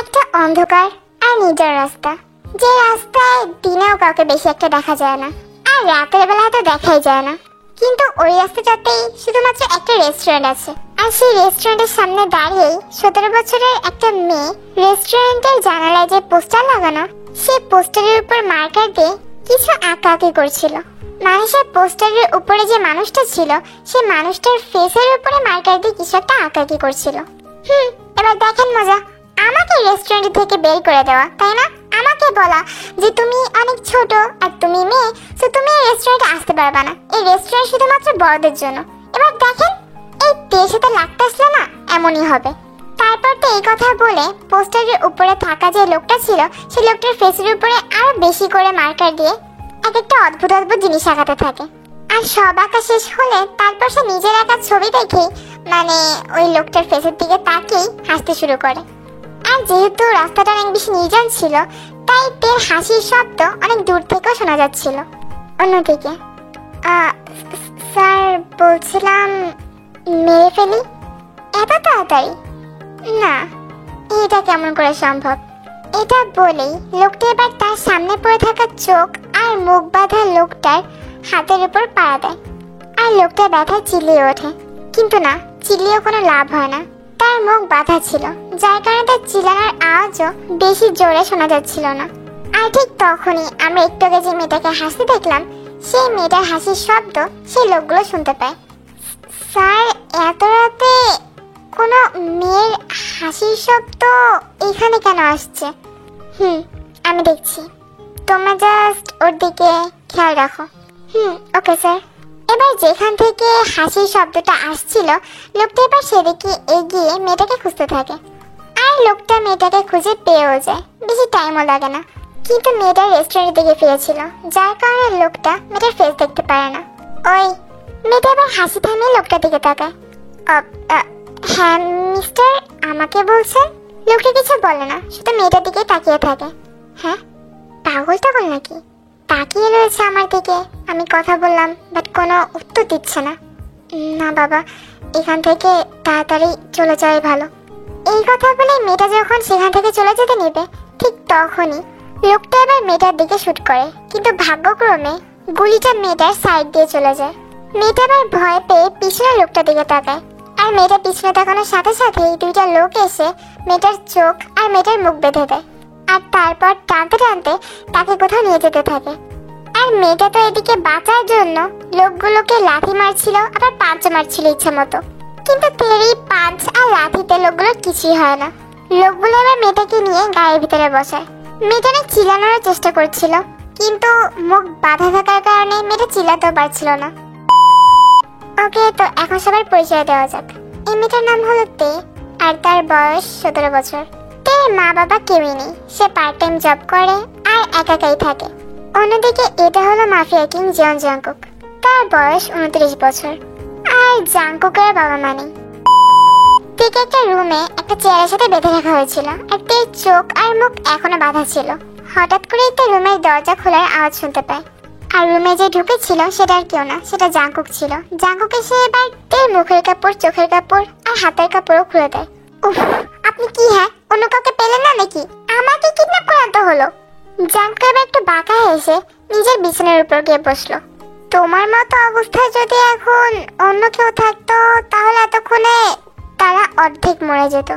একটা অন্ধকার আর নির্জন রাস্তা, যে রাস্তায় দিনেও কাউকে বেশি একটা দেখা যায় না, আর রাতের বেলা তো দেখাই যায় না। কিন্তু ওই রাস্তাটাতেই শুধুমাত্র একটা রেস্টুরেন্ট আছে, আর সেই রেস্টুরেন্টের সামনে দাঁড়িয়েই 17 বছরের একটা মেয়ে রেস্টুরেন্টের জানালায় যে পোস্টার লাগানো, সেই পোস্টারের উপর মার্কার দিয়ে কিছু আঁকাআঁকি করছিল। মানে সেই পোস্টারের উপরে যে মানুষটা ছিল, সেই মানুষটার ফেসের উপরে মার্কার দিয়ে কিছু একটা আঁকাআঁকি করছিল। এবার দেখেন মজা, আমাকে রেস্টুরেন্ট থেকে বের করে দেওয়া, তাই না? আমাকে বলা যে তুমি অনেক ছোট আর তুমি মেয়ে, তো তুমি এই রেস্টুরেন্টে আসতে পারবে না, এই রেস্টুরেন্ট শুধুমাত্র বড়দের জন্য। এবার দেখেন, এই দেশে তো লাগতেছিল না, এমনই হবে। তারপর তো এই কথা বলে পোস্টারের উপরে থাকা যে লোকটা ছিল, সেই লোকটার ফেসের উপরে আরো বেশি করে মার্কার দিয়ে এক একটা অদ্ভুত অদ্ভুত জিনিস আঁকাতে থাকে। আর সব আঁকা শেষ হলে তারপর সে নিজের আঁকা ছবি দেখে মানে ওই লোকটার ফেসের দিকে তাকিয়েই হাসতে শুরু করে। আর যেহেতু রাস্তাটা অনেক বেশি নির্জন ছিল, তাই তের হাসির শব্দ অনেক দূর থেকেও শোনা যাচ্ছিল। অন্যদিকে স্যার বলছিলাম, মেরে ফেলি এত তাড়াতাড়ি? না, এটা কেমন করে সম্ভব? এটা বলেই লোকটা এবার তার সামনে পড়ে থাকা চোখ আর মুখ বাঁধা লোকটার হাতের উপর পাড়া দেয়, আর লোকটা ব্যথায় চিল্লিয়ে ওঠে। কিন্তু না, চিল্লিয়েও কোনো লাভ হয় না, তার মুখ বাঁধা ছিল, যার কারণে তার চিল্লানোর আওয়াজও বেশি জোরে শোনা যাচ্ছিল না। আর ঠিক তখনই আমরা একটু আগে যে মেয়েটাকে হাসতে দেখলাম, সেই মেয়েটার হাসির শব্দ সেই লোকগুলো শুনতে পায়। স্যার, এত রাতে কোনো মেয়ের হাসির শব্দ এখানে কেন আসছে? আমি দেখছি, তোমরা জাস্ট ওর দিকে খেয়াল রাখো। Okay sir. এবার যেখান থেকে হাসির শব্দটা আসছিল, লোকটা এবার সেদিকে এগিয়ে মেয়েটাকে খুঁজতে থাকে। আর লোকটা মেয়েটাকে খুঁজে পেয়েও যায়, বেশি টাইমও লাগে না। কিন্তু মেয়েটা রেস্টুরেন্টের দিকে ফিরেছিল, যার কারণে লোকটা মেয়েটার ফেস দেখতে পারে না। ওই মেয়েটা এবার হাসি থামিয়ে লোকটার দিকে তাকায়। হ্যাঁ মিস্টার, আমাকে বলছেন? লোকটা কিছু বলে না, শুধু মেয়েটার দিকে তাকিয়ে থাকে। হ্যাঁ, পাগল টাগল নাকি? তাকিয়ে রয়েছে আমার দিকে, আমি কথা বললাম বাট কোনো উত্তর দিচ্ছে না। না বাবা, এখান থেকে তাড়াতাড়ি চলে যাওয়াই ভালো। এই কথা বলে মেয়েটা যখন সেখান থেকে চলে যেতে নেবে, ঠিক তখনই লোকটা এবার মেয়েটার দিকে শুট করে, কিন্তু ভাগ্যক্রমে গুলিটা মেয়েটার সাইড দিয়ে চলে যায়। মেয়েটা এবার ভয় পেয়ে পিছনে লোকটার দিকে তাকায়, আর মেয়েটা পিছনে তাকানোর সাথে সাথেই দুইটা লোক এসে মেয়েটার চোখ আর মেয়েটার মুখ বেঁধে দেয়, আর তারপর টানতে টানতে তাকে কোথাও নিয়ে যেতে থাকে। আর মেয়েটা তো এদিকে বাঁচার জন্য লোকগুলোকে লাথি মারছিল, আবার পাঁচ মারছিল ইচ্ছা মতো, কিন্তু তেরি পাঁচ আর লাথিতে লোকগুলোর কিছুই হয় না। লোকগুলো এবার মেয়েটাকে নিয়ে গায়ের ভিতরে বসায়। মেয়েটা অনেক চিল্লানোর চেষ্টা করছিল, কিন্তু মুখ বাঁধা থাকার কারণে মেয়েটা চিল্লাতেও পারছিল না। ওকে, তো এখন সবার পরিচয় দেওয়া যাক। এই মেয়েটার নাম হলো তে, আর তার বয়স 17 বছর। তের মা বাবা কেউই নেই, সে পার্ট টাইম জব করে আর একাই থাকে। অন্যদিকে এটা হলো মাফিয়া কিং জিয়ন জাংকুক, তার বয়স 29 বছর, আর জাংকুকের বাবা মা নেই। তেকে একটা রুমে একটা চেয়ারের সাথে বেঁধে রাখা হয়েছিল, আর তের চোখ আর মুখ এখনো বাঁধা ছিল। হঠাৎ করেই তার রুমের দরজা খোলার আওয়াজ শুনতে পায়, আর রুমে যে ঢুকেছিল সেটা আর কেউ না, সেটা জাংকুক ছিল। জাংকুক এসে এবার তের মুখের কাপড়, চোখের কাপড় আর হাতের কাপড়ও খুলে দেয়। উফ, আপনি কি, হ্যাঁ অন্য কাউকে পেলেন না নাকি? আমাকে কিডন্যাপ করাতে হলো। জাংকুক এবার একটু বাঁকা হেসে নিজের বিছানার উপর গিয়ে বসলো। তোমার মতো অবস্থায় যদি এখন অন্য কেউ থাকতো, তাহলে এতক্ষণে তারা অর্ধেক মরে যেত,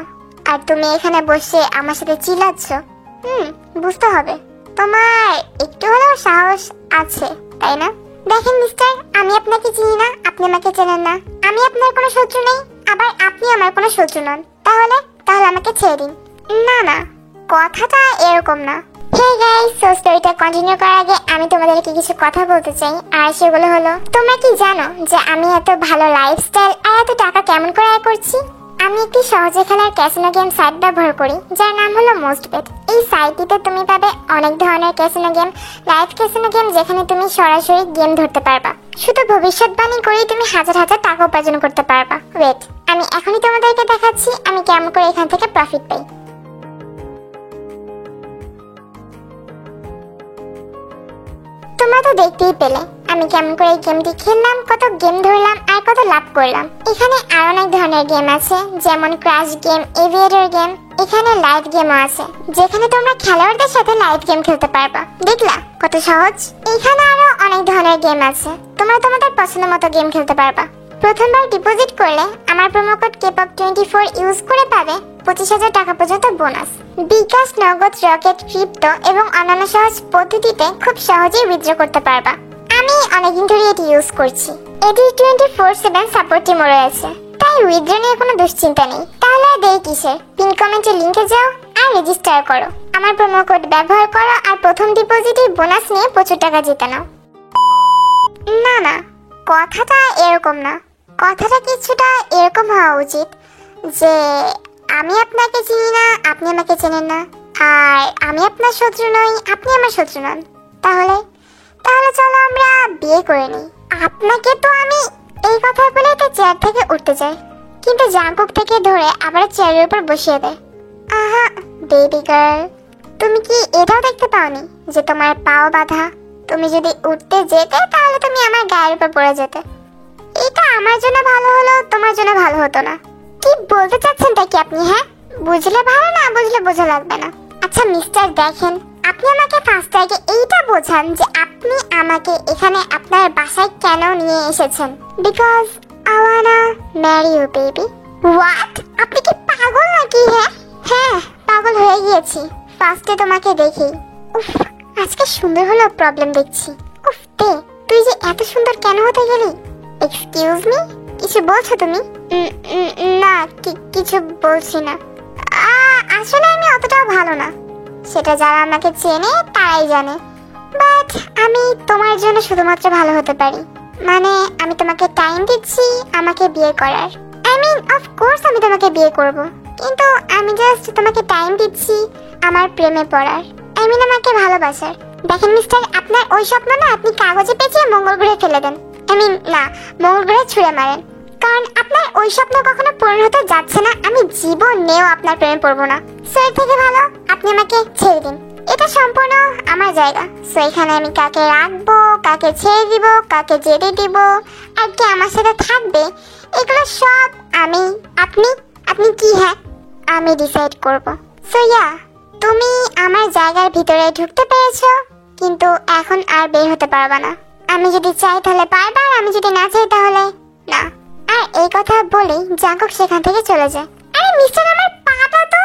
আর তুমি এখানে বসে আমার সাথে চিল্লাচ্ছ। বুঝতে হবে, তোমার একটু হলেও সাহস আছে, তাই না? দেখেন মিস্টার, আমি আপনাকে চিনি না, আপনি আমাকে চেনেন না, আমি আপনার কোনো শত্রু নেই, আবার আপনি আমার কোনো শত্রু নন। তাহলে আমাকে ছেড়ে দিন। না না, কথাটা এরকম না। হে গাইস, সো স্টোরিটা কন্টিনিউ করার আগে আমি তোমাদেরকে কিছু কথা বলতে চাই, আর সেগুলো হলো, তোমরা কি জানো যে আমি এত ভালো লাইফস্টাইল আর এত টাকা কেমন করে আয় করছি? আমি একটি সহজে খেলার ক্যাসিনো গেম সাইট ব্যবহার করি, যার নাম হলো মোস্টবেট। এই সাইটটিতে তুমি পাবে অনেক ধরনের casino game, live casino game, যেখানে তুমি সরাসরি গেম ধরতে পারবা। শুধু ভবিষ্যৎবাণী করেই তুমি হাজার হাজার টাকা উপার্জন করতে পারবা। ওয়েট, আমি এখনই তোমাদেরকে দেখাচ্ছি আমি কেমন করে এখান থেকে প্রফিট পাই। তোমরা তো দেখতেই পেলে আমি কেমন করে এই গেমটি খেললাম, কত গেম ধরলাম আর কত লাভ করলাম। এখানে আরো অনেক ধরনের গেম আছে, যেমন ক্রাশ গেম, এভিয়েটর গেম, এখানে লাইভ গেমও আছে, যেখানে তোমরা খেলোয়াড়দের সাথে লাইভ গেম খেলতে পারবা। দেখলা কত সহজ? এখানে আরো অনেক ধরনের গেম আছে, তোমরা তোমাদের পছন্দ মতো গেম খেলতে পারবা। প্রথমবার ডিপোজিট করলে আমার প্রোমো কোড Kpop24 ইউজ করে পাবে 25,000 টাকা পর্যন্ত বোনাস। বিকাশ, নগদ, রকেট, ক্রিপ্টো এবং অন্যান্য সহজ পদ্ধতিতে খুব সহজেই উইথড্র করতে পারবা। আমি অনেকদিন ধরে এটি ইউজ করছি। এটি 24/7 সাপোর্ট টিমও রয়েছে, তাই উইথড্র নিয়ে কোনো দুশ্চিন্তা নেই। তাহলে আর দেরি কিসের? পিন কমেন্টের লিংকে যাও আর রেজিস্টার করো। আমার প্রোমো কোড ব্যবহার করো আর প্রথম ডিপোজিটে বোনাস নিয়ে প্রচুর টাকা জিতে নাও। না না, কথাটা এরকম না। কথাটা কিছুটা এরকম হওয়া উচিত যে আমি আপনাকে চিনি না, আপনি আমাকে চেনেন না, আর আমি আপনার শত্রু নই, আপনি আমার শত্রু নন। তাহলে তাহলে চলো আমরা বিয়ে করে নিই। আপনাকে তো আমি এই কথা বলে একটা চেয়ার থেকে উঠতে চাই, কিন্তু জাঙ্কুক থেকে ধরে আবার চেয়ারের উপর বসিয়ে দেয়। আহা বেবি গার্ল, তুমি কি এটাও দেখতে পাওনি যে তোমার পাও বাঁধা? তুমি যদি উঠতে যেতে তাহলে তুমি আমার গায়ের উপর পড়ে যেতে। এটা আমার জন্য ভালো হলো, তোমার জন্য ভালো হতো না। কি বলতে চাচ্ছেন তা কি আপনি? হ্যাঁ, বুঝলে ভালো, না বুঝলে বোঝা লাগবে না। আচ্ছা মিস্টার, দেখেন, আপনি আমাকে ফার্স্ট আগে এইটা বোঝান যে আপনি আমাকে এখানে আপনার বাসায় কেন নিয়ে এসেছেন। Because I wanna marry you baby. What? আপনি কি পাগল নাকি? হ্যাঁ পাগল হয়ে গিয়েছি ফার্স্টে তোমাকে দেখি। উফ, আজকে সুন্দর হলো প্রবলেম দেখছি। উফ তে, তুই যে এত সুন্দর কেন হতে গেলি? এক্সকিউজ মি, কিছু বলছো তুমি? না কিছু বলছি না। আসলে আমি অতটাও ভালো না, সেটা যারা আমাকে চেনে তারাই জানে। বাট আমি তোমার জন্য শুধুমাত্র ভালো হতে পারি। মানে আমি তোমাকে টাইম দিচ্ছি আমাকে বিয়ে করার। আই মিন অফ কোর্স আমি তোমাকে বিয়ে করব, কিন্তু আমি জাস্ট তোমাকে টাইম দিচ্ছি আমার প্রেমে পড়ার। আই মিন আমাকে ভালোবাসার। দেখেন মিস্টার, আপনার ওই স্বপ্ন না আপনি কাগজে পেঁচিয়ে মঙ্গল গ্রহে ফেলে দেন। আই মিন না, মঙ্গল গ্রহে ছুঁড়ে মারেন, কারণ আপনার ওই স্বপ্ন কখনো পূরণ হতে যাচ্ছে না। আমি জীবনেও আপনার প্রেমে পড়বো না। সো এর থেকে ভালো আপনি আমাকে ছেড়ে দিন। এটা সম্পূর্ণ আমার জায়গা। সো এখানে আমি কাকে রাখবো, কাকে ছেড়ে দিব, কাকে যেতে দিব, আর কে আমার সাথে থাকবে, এগুলো সব আপনি কি? হ্যাঁ, আমি ডিসাইড করব। সো ইয়া, তুমি আমার জায়গার ভিতরে ঢুকতে পেরেছো, কিন্তু এখন আর বের হতে পারবা না। আমি যদি চাই তাহলে পারবা, আর আমি যদি না চাই তাহলে না। আর এই কথা বলেই জাঙ্কুক সেখান থেকে চলে যায়। আরে মিস্টার, আমার পাটা তো,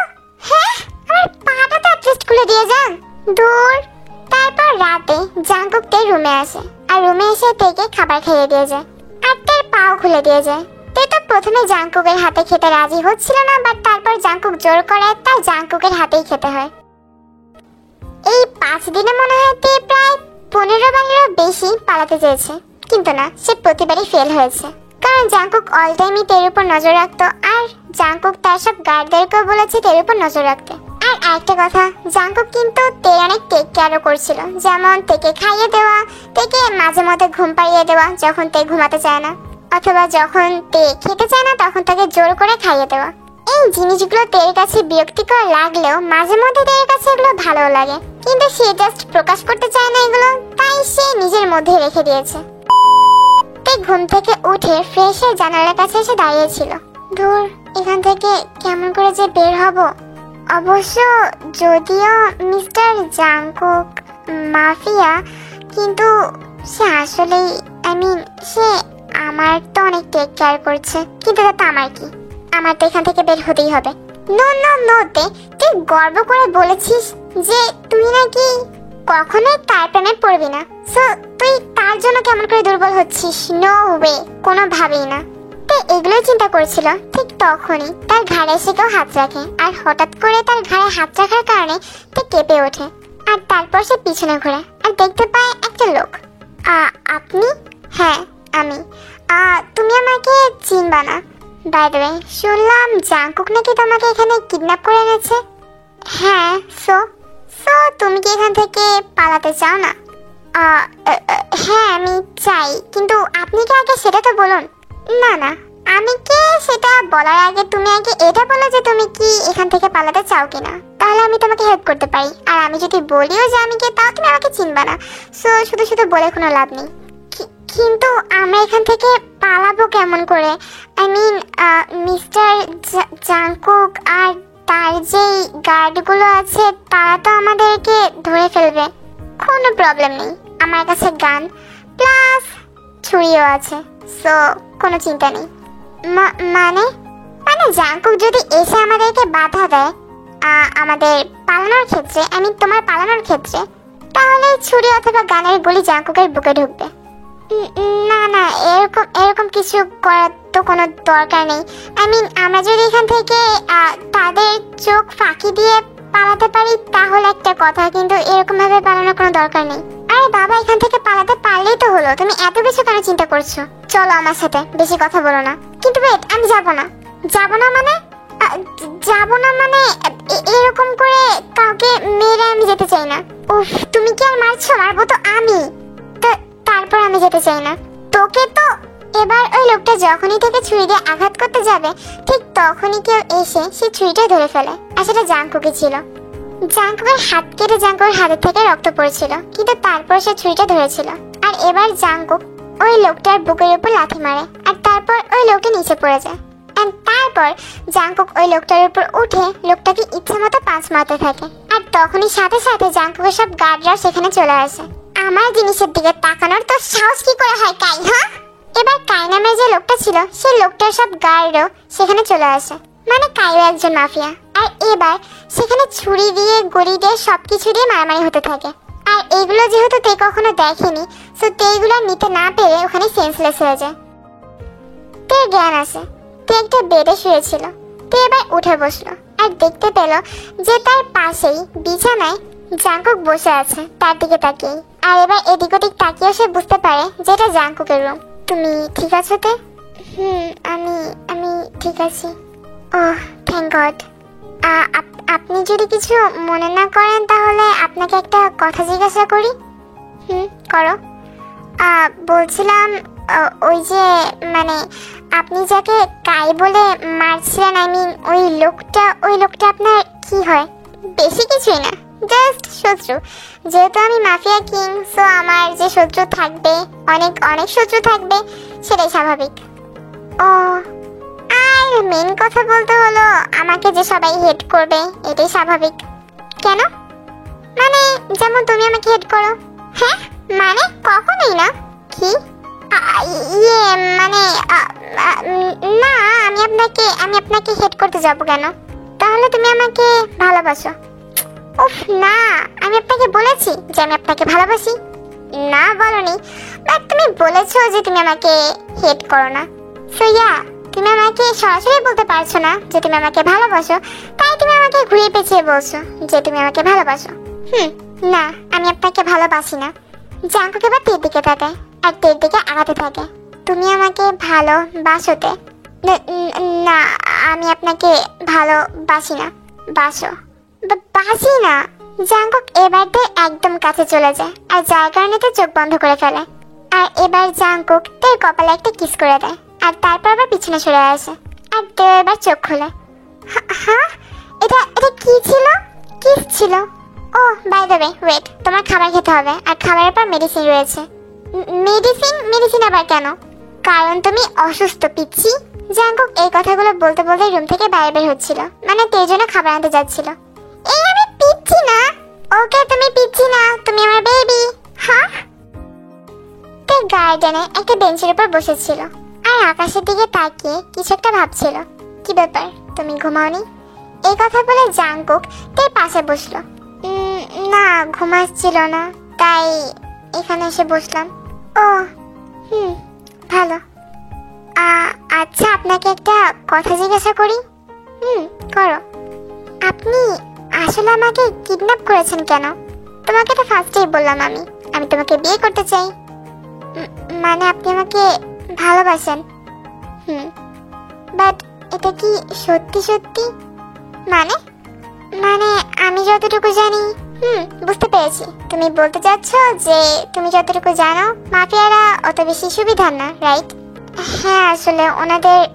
হ্যাঁ আমার পাটা তো অ্যাডজাস্ট করে দিয়ে যান। দূর। তারপর রাতে জাঙ্কুক তে রুমে আসে, আর রুমে এসে তেকে খাবার খেয়ে দিয়ে যায়, আর তের পাও খুলে দিয়ে যায়। তে তো প্রথমে জাঙ্কুকের হাতে খেতে রাজি হচ্ছিল না, বাট তারপর জাঙ্কুক জোর করে তাই জাঙ্কুকের হাতেই খেতে হয়। এই 5 দিনে মনে হয় তে প্রায় 15 বারেরও বেশি পালাতে চেয়েছে, কিন্তু না, সে প্রতিবারই ফেল হয়েছে। কারণ জাঙ্কুক অল টাইমই তের উপর নজর রাখতো, আর জাঙ্কুক তার সব গার্ডদেরকেও বলেছে তের উপর নজর রাখতে। আর আরেকটা কথা, জাঙ্কুক কিন্তু তের অনেক টেক কেয়ারও করছিল, যেমন তেকে খাইয়ে দেওয়া, তেকে মাঝে মধ্যে ঘুম পাড়িয়ে দেওয়া যখন তে ঘুমাতে চায় না, অথবা যখন তে খেতে চায় না তখন তাকে জোর করে খাইয়ে দেওয়া। এই জিনিসগুলো তের কাছে বিরক্তিকর লাগলেও মাঝে মধ্যে তের কাছে এগুলো ভালো লাগে, কিন্তু সে জাস্ট প্রকাশ করতে চায় না এগুলো, তাই সে নিজের মধ্যে রেখে দিয়েছে। ঘুম থেকে উঠে ফ্রেশ হয়ে জানালার কাছে এসে দাঁড়িয়েছিল। ধুর, এখান থেকে কেমন করে যে বের হব। অবশ্য যদিও মিস্টার জাঙ্কুক মাফিয়া, কিন্তু সে আসলেই সে আমার তো অনেক টেক কেয়ার করছে, কিন্তু তাতে আমার কি? আমার তো এখান থেকে বের হতেই হবে। নো তুই গর্ব করে বলেছিস যে তুই নাকি কখনোই তার প্রেমে পড়বি না, সো তুই তার জন্য কেমন করে দুর্বল হচ্ছিস? নো ওয়ে, কোনোভাবেই না। তে এগুলোই চিন্তা করছিল, ঠিক তখনই তার ঘাড়ে এসে কেউ হাত রাখে, আর হঠাৎ করে তার ঘাড়ে হাত রাখার কারণে তে কেঁপে ওঠে, আর তারপর সে পিছনে ঘোরে আর দেখতে পায় একটা লোক। আপনি? হ্যাঁ আমি। তুমি আমাকে চিনবা না। বাই দ্য ওয়ে, শুনলাম জাঙ্কুক নাকি তোমাকে এখানে কিডন্যাপ করে এনেছে। হ্যাঁ, সো তুমি কি এখান থেকে পালাতে চাও না? হ্যাঁ আমি চাই, কিন্তু আপনি কি আগে সেটা তো বলুন। না, আমি কে সেটা বলার আগে তুমি আগে এটা বলো যে তুমি কি এখান থেকে পালাতে চাও কিনা, তাহলে আমি তোমাকে হেল্প করতে পারি। আর আমি যদি বলিও যে আমি কে, তাও তুমি আমাকে চিনবা না। সো শুধু বলে কোনো লাভ নেই। কিন্তু আমরা এখান থেকে পালাবো কেমন করে? আই মিন মিস্টার জাঙ্কুক আর তার আর যেই গার্ডগুলো আছে তারা তো আমাদেরকে ধরে ফেলবে। কোনো প্রবলেম নেই, আমার কাছে গান প্লাস ছুরিও আছে, সো কোনো চিন্তা নেই। মানে মানে জাঙ্কুক যদি এসে আমাদেরকে বাধা দেয় আমাদের পালানোর ক্ষেত্রে, তোমার পালানোর ক্ষেত্রে, তাহলে ছুরি অথবা গানের গুলি জাঙ্কুকের বুকে ঢুকবে। না না, এরকম এরকম কিছু করার তো কোনো দরকার নেই। আমরা যদি এখান থেকে তাদের চোখ ফাঁকি দিয়ে পালাতে পারি তাহলে একটা কথা, কিন্তু এরকম ভাবে পালানোর কোনো দরকার নেই। আরে বাবা, এখান থেকে পালাতে পারলেই তো হলো, তুমি এত কিছু কেন চিন্তা করছো? চলো আমার সাথে, বেশি কথা বলো না। কিন্তু ওয়েট, আমি যাবো না। যাবো না মানে? যাবো না মানে এরকম করে কাউকে মেরে আমি যেতে চাই না। উফ, তুমি কি আর মারছো? মারবো তো আমি। তারপর আমি যেতে চাই না। তোকে তো এবার ওই লোকটা যখনই তোকে ছুরি দিয়ে আঘাত করতে যাবে ঠিক তখনই কেউ এসে সে ছুরিটা ধরে ফেলে, আর সেটা জাঙ্কুকই ছিল। জাঙ্কুকের হাত কেটে জাঙ্কুকের হাতের থেকে রক্ত পড়ছিল, কিন্তু তারপর সে ছুরিটা ধরেছিল। আর এবার জাঙ্কুক ওই লোকটার বুকের উপর লাথি মারে, আর তারপর ওই লোকটা নিচে পড়ে যায়। আর তারপর জাঙ্কুক ওই লোকটার উপর উঠে লোকটাকে ইচ্ছে মতো পাঁচ মারতে থাকে। আর তখনই সাথে সাথে জাঙ্কুকের সব গার্ডরা সেখানে চলে আসে। আমার জিনিসের দিকে তাকানোর তো সাহস কি করে হয় কাই? হ্যাঁ, এবার কাই নামের যে লোকটা ছিল সেই লোকটার সব গার্ডও সেখানে চলে আসে। মানে কাইও একজন মাফিয়া। আর এবার সেখানে ছুরি দিয়ে গড়ি দিয়ে সবকিছু দিয়ে মারামারি হতে থাকে। আর এগুলো যেহেতু তে কখনো দেখেনি, সো তে এগুলো নিতে না পেরে ওখানে সেন্সলেস হয়ে যায়। তে জ্ঞান আসে। তে একটা বেডে শুয়েছিল। তে এবার উঠে বসলো আর দেখতে পেল যে তার পাশেই বিছানায় জাঙ্কুক বসে আছে তার দিকে তাকিয়ে। আর এবার এদিক ওদিক তাকিয়ে সে বুঝতে পারে যে এটা জাঙ্কুকের রুম। তুমি ঠিক আছো তে? আমি আমি ঠিক আছি। ওহ, থ্যাংক গড। আপনি যদি কিছু মনে না করেন তাহলে আপনাকে একটা কথা জিজ্ঞাসা করি। করো। বলছিলাম ওই যে মানে আপনি যাকে কাই বলে মারছিলেন, ওই লোকটা আপনার কি হয়? বেশি কিছুই না, জাস্ট শত্রু। যেহেতু আমি মাফিয়া কিং, সো আমার যে শত্রু থাকবে, অনেক অনেক শত্রু থাকবে, সেটাই স্বাভাবিক। ও, আর মেন কথা বলতে হলো আমাকে যে সবাই হেট করবে এটাই স্বাভাবিক। কেন? মানে যেমন তুমি আমাকে হেট করো। হ্যাঁ মানে কখনোই না। কি? ইয়ে মানে না, আমি আপনাকে হেট করতে যাব কেন? তাহলে তুমি আমাকে ভালোবাসো। উফ না, আমি আপনাকে বলেছি যে আমি আপনাকে ভালোবাসি। না বলনি, বাট তুমি বলেছো যে তুমি আমাকে হেট করো না। সো ইয়া, তুমি আমাকে সরাসরি বলতে পারছো না যে তুমি আমাকে ভালোবাসো, তাই তুমি আমাকে ঘুরিয়ে পেঁচিয়ে বলছো যে তুমি আমাকে ভালোবাসো। না, আমি আপনাকে ভালোবাসি না। জাঙ্কুক এবার তের দিকে তাকায় আর তের দিকে আগাতে থাকে। তুমি আমাকে ভালোবাসোতে? না, আমি আপনাকে ভালোবাসি না। বাসো? বাসি না। জাঙ্কুক এবার একদম কাছে চলে যায় আর যার কারণে তো চোখ বন্ধ করে ফেলে। আর এবার জাঙ্কুক তার কপালে একটা কিস করে দেয় আর তারপর আবার পিছনে সরে আসে আর তেও এবার চোখ খোলে। হ্যাঁ, এটা কি ছিল? কিস ছিল? ও বাই দ্য ওয়ে, ওয়েট, তোমার খাবার খেতে হবে আর খাবারের পর মেডিসিন রয়েছে। মেডিসিন আবার কেন? কারণ তুমি অসুস্থ পিচ্ছি। জাঙ্কুক এই কথাগুলো বলতে বলতে রুম থেকে বাইরে বের হচ্ছিল, মানে তের জন্য খাবার আনতে যাচ্ছিল। এই আমি পিচ্ছি না। ওকে, তুমি পিচ্ছি না, তুমি আমার বেবি। হ্যাঁ। তে গার্ডেনে একটা বেঞ্চের উপর বসেছিল আর আকাশের দিকে তাকিয়ে কিছু একটা ভাবছিল। কি ব্যাপার, তুমি ঘুমাওনি? এই কথা বলে জাঙ্কুক তের পাশে বসলো। না, ঘুমাচ্ছিল না, তাই এখানে এসে বসলাম। ও ভালো। আচ্ছা, আপনাকে একটা কথা জিজ্ঞাসা করি। করো। আপনি আসলে আমাকে কিডন্যাপ করেছেন কেন? তোমাকে তো ফার্স্টেই বললাম আমি তোমাকে বিয়ে করতে চাই। মানে আপনি আমাকে ভালোবাসেন? বাট এটা কি সত্যি সত্যি? মানে মানে আমি যতটুকু জানি। বুঝতে পেরেছি, তুমি বলতে চাচ্ছ যে তুমি যতটুকু জানো মাফিয়ারা অত বেশি সুবিধার না, রাইট? হ্যাঁ, আসলে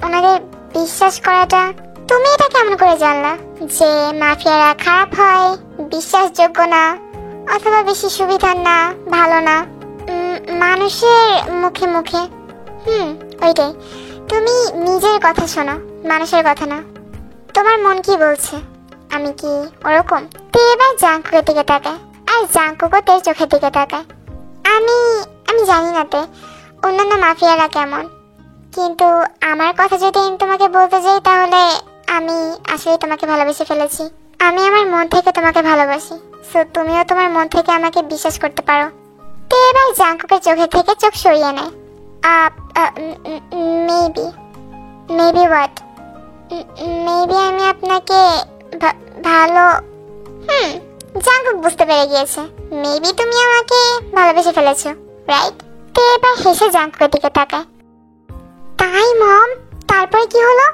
ওনাদের বিশ্বাস করাটা। তুমি এটা কেমন করে জানলা যে মাফিয়ারা খারাপ হয়, বিশ্বাসযোগ্য না, অথবা বেশি সুবিধার না, ভালো না? মানুষের মুখে মুখে। ওইটাই। তুমি নিজের কথা শোনো, মানুষের কথা না। তোমার মন কি বলছে? আমি কি ওরকম? তে এবার জাঙ্কুকের দিকে তাকায় আর জাঙ্কুকও তের চোখের দিকে তাকায়। আমি আমি জানি না তে অন্যান্য মাফিয়ারা কেমন, কিন্তু আমার কথা যদি আমি তোমাকে বলতে যাই তাহলে আমি আসলে তোমাকে ভালোবেসে ফেলেছি। আমি আমার মন থেকে তোমাকে ভালোবাসি, সো তুমিও তোমার মন থেকে আমাকে বিশ্বাস করতে পারো। তে এবার জাঙ্কুকের চোখের থেকে চোখ সরিয়ে নেয়। Maybe maybe what? মেবি আমি আপনাকে ভালো জাঙ্কুক বুঝতে পেরে গিয়েছে। মেবি তুমি আমাকে ভালোবেসে ফেলেছো, রাইট? তে এবার হেসে জাঙ্কুকের দিকে তাকায়। তাই মম, তারপর কি হলো?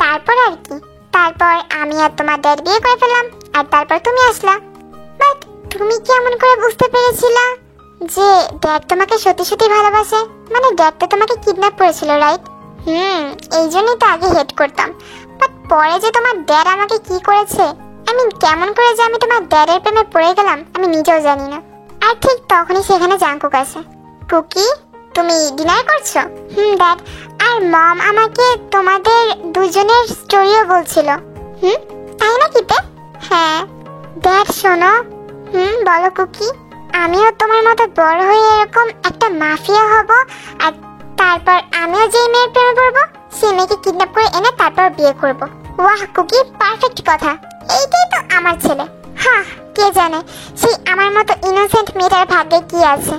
তারপর আর কি, তারপর আমি আর তোমার ড্যাড বিয়ে করে ফেললাম, আর তারপর তুমি আসলা। বাট তুমি কি এমন করে বুঝতে পেরেছিলা যে ড্যাড তোমাকে সত্যি সত্যি ভালোবাসে? মানে ড্যাড তো তোমাকে কিডন্যাপ করেছিল, রাইট? এই জন্যই তো আগে হেড করতাম, বাট পরে যে তোমার ড্যাড আমাকে কি করেছে, কেমন করে যে আমি তোমার ড্যাডের প্রেমে পড়ে গেলাম আমি নিজেও জানি না। আর ঠিক তখনই সেখানে জাঙ্কুক আসে। কুকি, তুমি ডিনার করছো? ড্যাড আর মম আমাকে তোমাদের দুজনের স্টোরিও বলছিল। তাই নাকি তে? হ্যাঁ ড্যাড শোনো। বলো কুকি। আমিও তোমার মতো বড় হয়ে এরকম একটা মাফিয়া হব, আর তারপর আমিও যেই মেয়ের প্রেমে পড়বো সেই মেয়েকে কিডন্যাপ করে এনে তারপর বিয়ে করব। ওয়াহ কুকি, পারফেক্ট কথা। এইটাই তো আমার ছেলে। হ্যাঁ, কে জানে সেই আমার মতো ইনোসেন্ট মেয়েটার ভাগ্যে কি আছে।